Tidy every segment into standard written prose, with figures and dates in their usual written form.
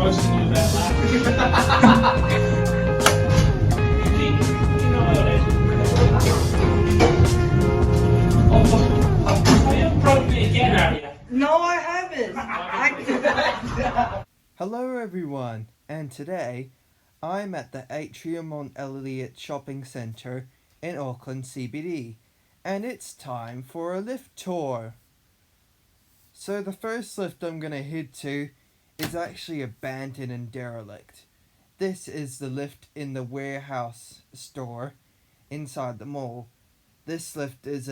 roasting you that laughing. You know how it is. Oh, you haven't broken me again, have you? No, I haven't. Hello everyone, and today I'm at the Atrium on Elliot shopping centre in Auckland CBD, and it's time for a lift tour. So the first lift I'm gonna head to is actually abandoned and derelict. This is the lift in the warehouse store inside the mall. This lift is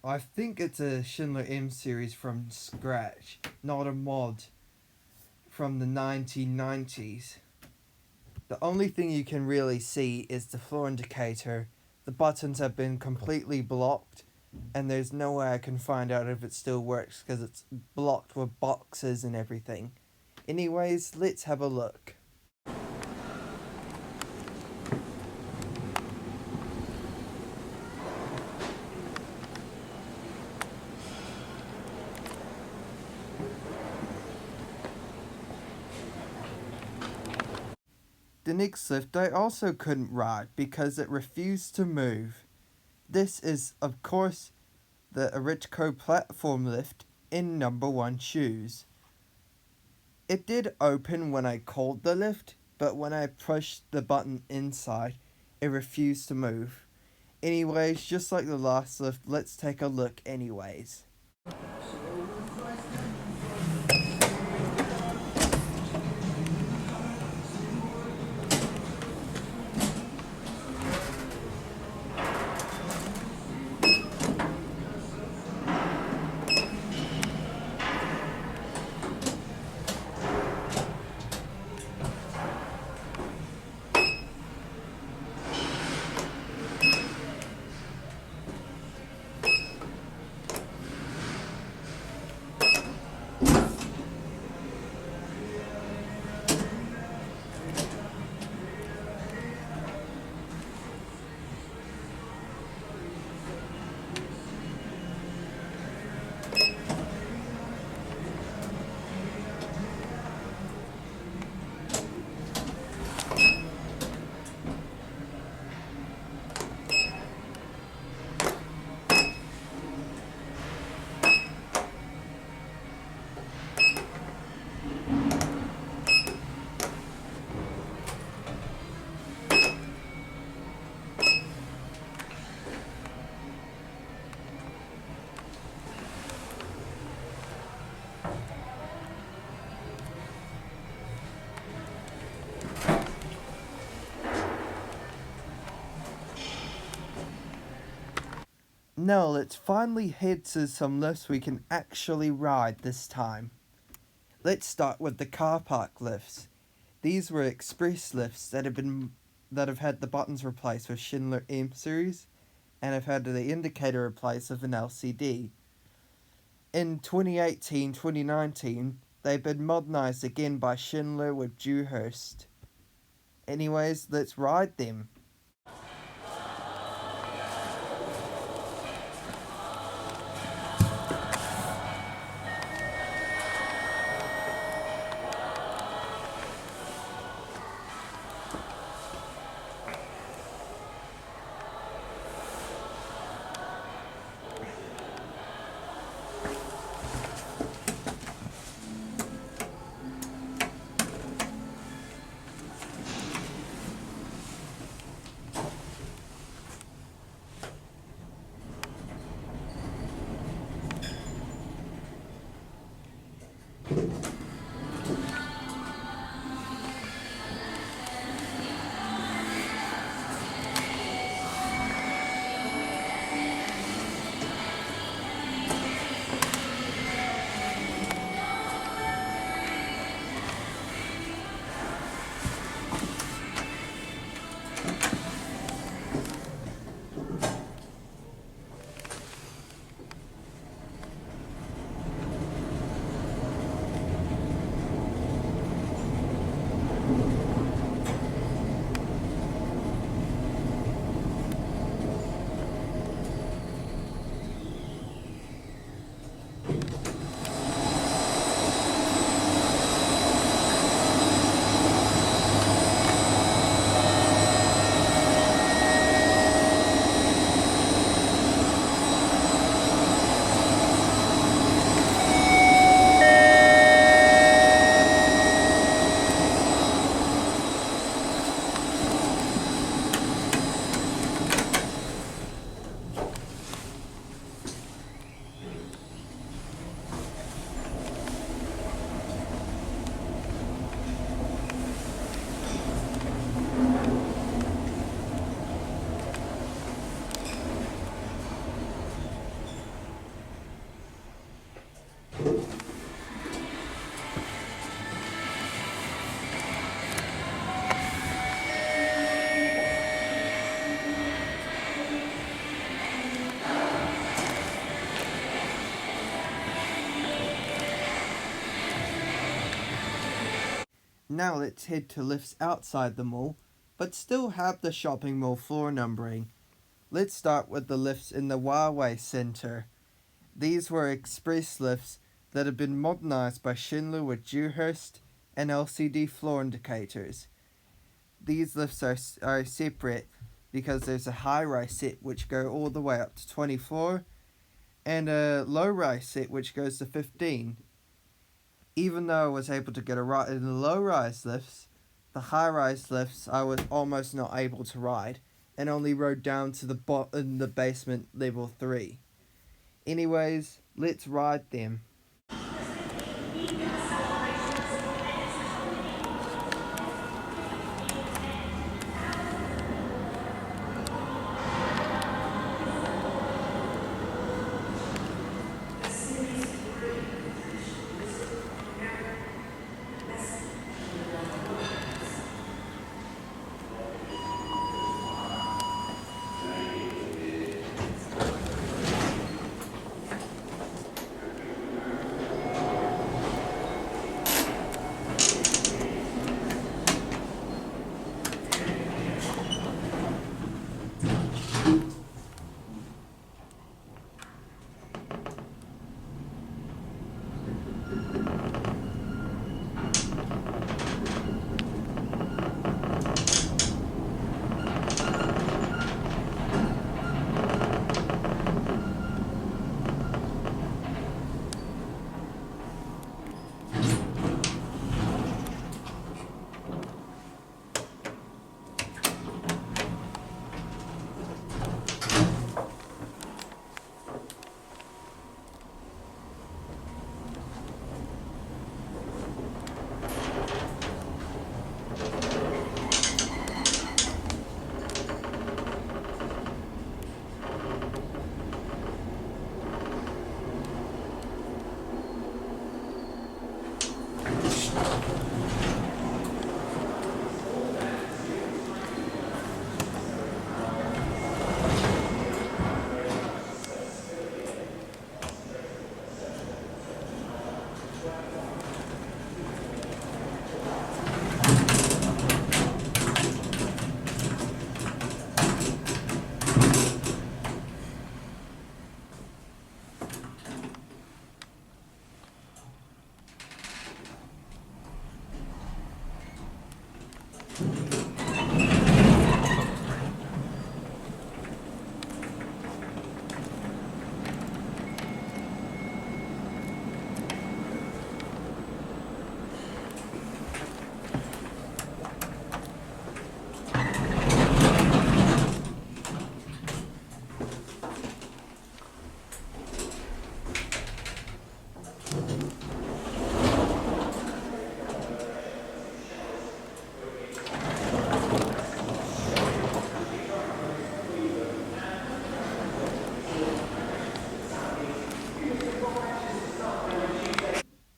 I think it's a Schindler M series from scratch, not a mod from the 1990s. The only thing you can really see is the floor indicator. The buttons have been completely blocked, and there's no way I can find out if it still works because it's blocked with boxes and everything. Anyways, let's have a look. The next lift I also couldn't ride because it refused to move. This is, of course, the Atrium platform lift in number 1 shoes. It did open when I called the lift, but when I pushed the button inside, it refused to move. Anyways, just like the last lift, let's take a look anyways. Now let's finally head to some lifts we can actually ride this time. Let's start with the car park lifts. These were express lifts that have had the buttons replaced with Schindler M series and have had the indicator replaced with an LCD. In 2018-2019, they've been modernized again by Schindler with Dewhurst. Anyways, let's ride them. Now let's head to lifts outside the mall, but still have the shopping mall floor numbering. Let's start with the lifts in the Huawei Center. These were express lifts that have been modernized by Schindler with Dewhurst and LCD floor indicators. These lifts are separate because there's a high-rise set which go all the way up to 24 and a low-rise set which goes to 15. Even though I was able to get a ride in the low-rise lifts, the high-rise lifts I was almost not able to ride and only rode down to the basement level 3. Anyways, let's ride them.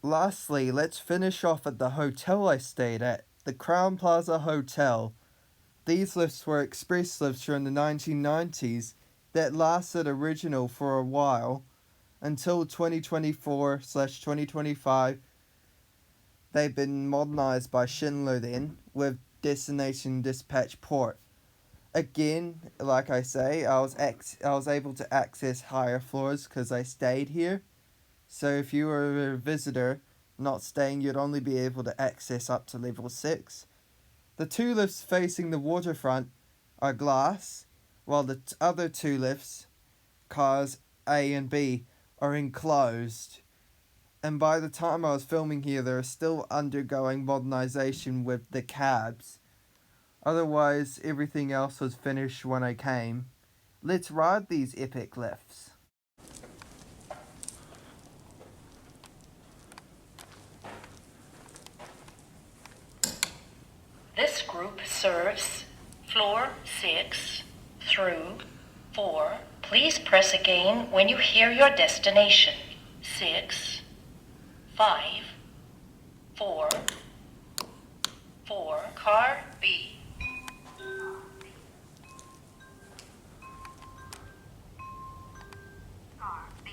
Lastly, let's finish off at the hotel I stayed at, the Crown Plaza Hotel. These lifts were express lifts from the 1990s that lasted original for a while until 2024/2025. They've been modernized by Schindler then with destination dispatch port. Again, like I say, I was able to access higher floors because I stayed here. So if you were a visitor not staying, you'd only be able to access up to level 6. The two lifts facing the waterfront are glass, while the other two lifts, cars A and B, are enclosed. And by the time I was filming here, they're still undergoing modernization with the cabs. Otherwise, everything else was finished when I came. Let's ride these epic lifts. This group serves floor 6 through 4. Please press again when you hear your destination. 6, 5, 4, 4, car B. Car B.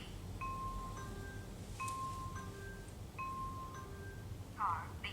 Car B.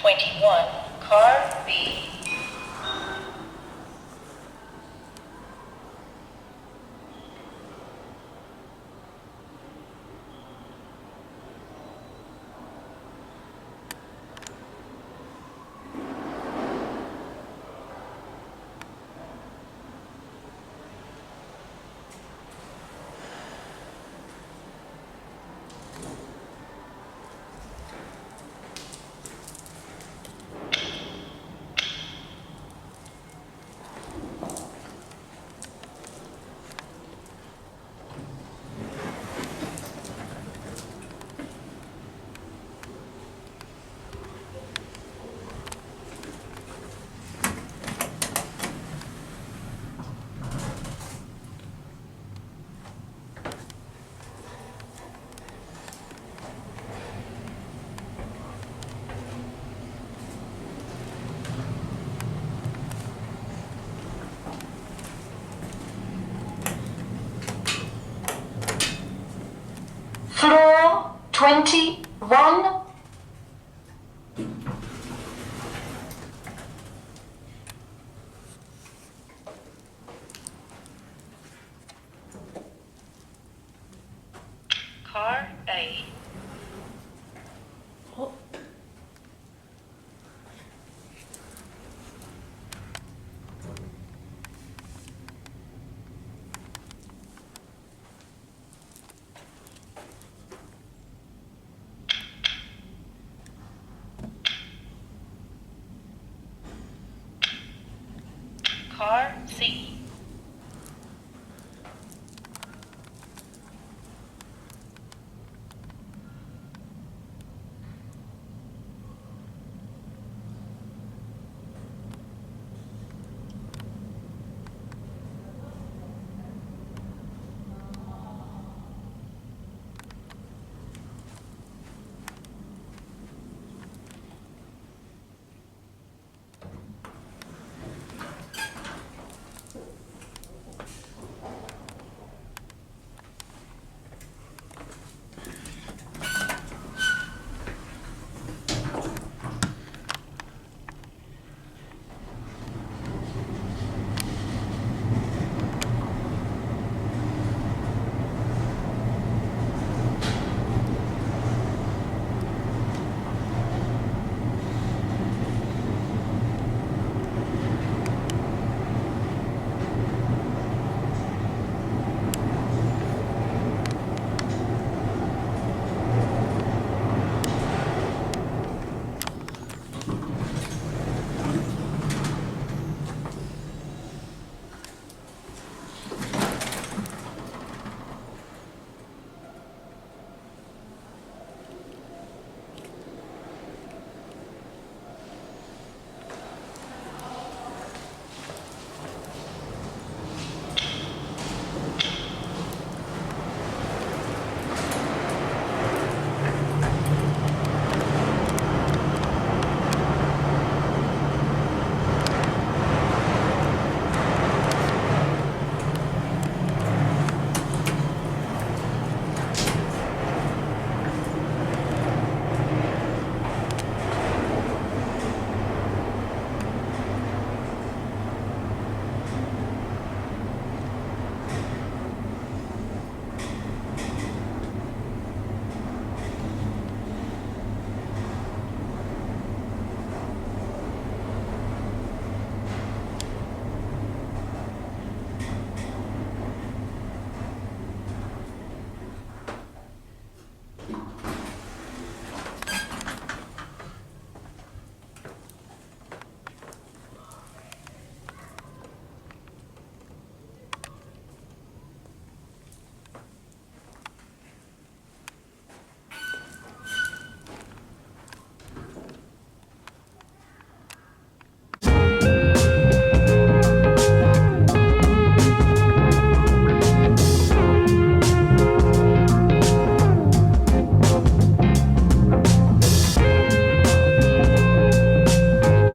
21, car B. Floor 21. Car A. Car C.